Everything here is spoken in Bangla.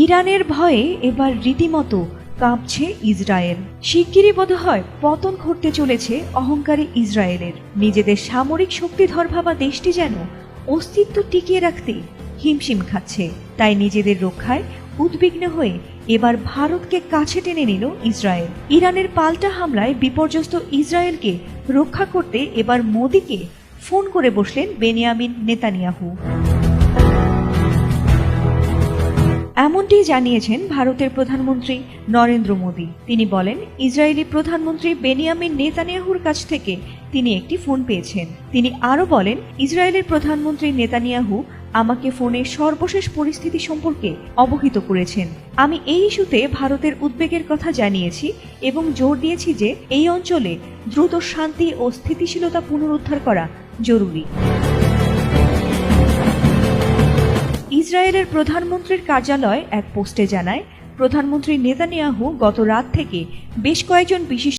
ইরানের ভয়ে এবার রীতিমতো কাঁপছে ইসরায়েল। শিগগিরই বোধহয় পতন ঘটতে চলেছে অহংকারী ইসরায়েলের। নিজেদের সামরিক শক্তিধর ভাবা দেশটি যেন অস্তিত্ব টিকিয়ে রাখতে হিমশিম খাচ্ছে। তাই নিজেদের রক্ষায় উদ্বিগ্ন হয়ে এবার ভারতকে কাছে টেনে নিল ইসরায়েল। ইরানের পাল্টা হামলায় বিপর্যস্ত ইসরায়েলকে রক্ষা করতে এবার মোদিকে ফোন করে বসলেন বেনিয়ামিন নেতানিয়াহু। এমনটি জানিয়েছেন ভারতের প্রধানমন্ত্রী নরেন্দ্র মোদী। তিনি বলেন, ইসরায়েলি প্রধানমন্ত্রী বেনিয়ামিন নেতানিয়াহুর কাছ থেকে তিনি একটি ফোন পেয়েছেন। তিনি আরও বলেন, ইসরায়েলের প্রধানমন্ত্রী নেতানিয়াহু আমাকে ফোনে সর্বশেষ পরিস্থিতি সম্পর্কে অবহিত করেছেন। আমি এই ইস্যুতে ভারতের উদ্বেগের কথা জানিয়েছি এবং জোর দিয়েছি যে এই অঞ্চলে দ্রুত শান্তি ও স্থিতিশীলতা পুনরুদ্ধার করা জরুরি। ইসরায়েলের প্রধানমন্ত্রীর কার্যালয় এক পোস্টে জানায়, প্রধানমন্ত্রী নেতানিয়াহু গত রাত থেকে বেশ কয়েকজন বিশিষ্ট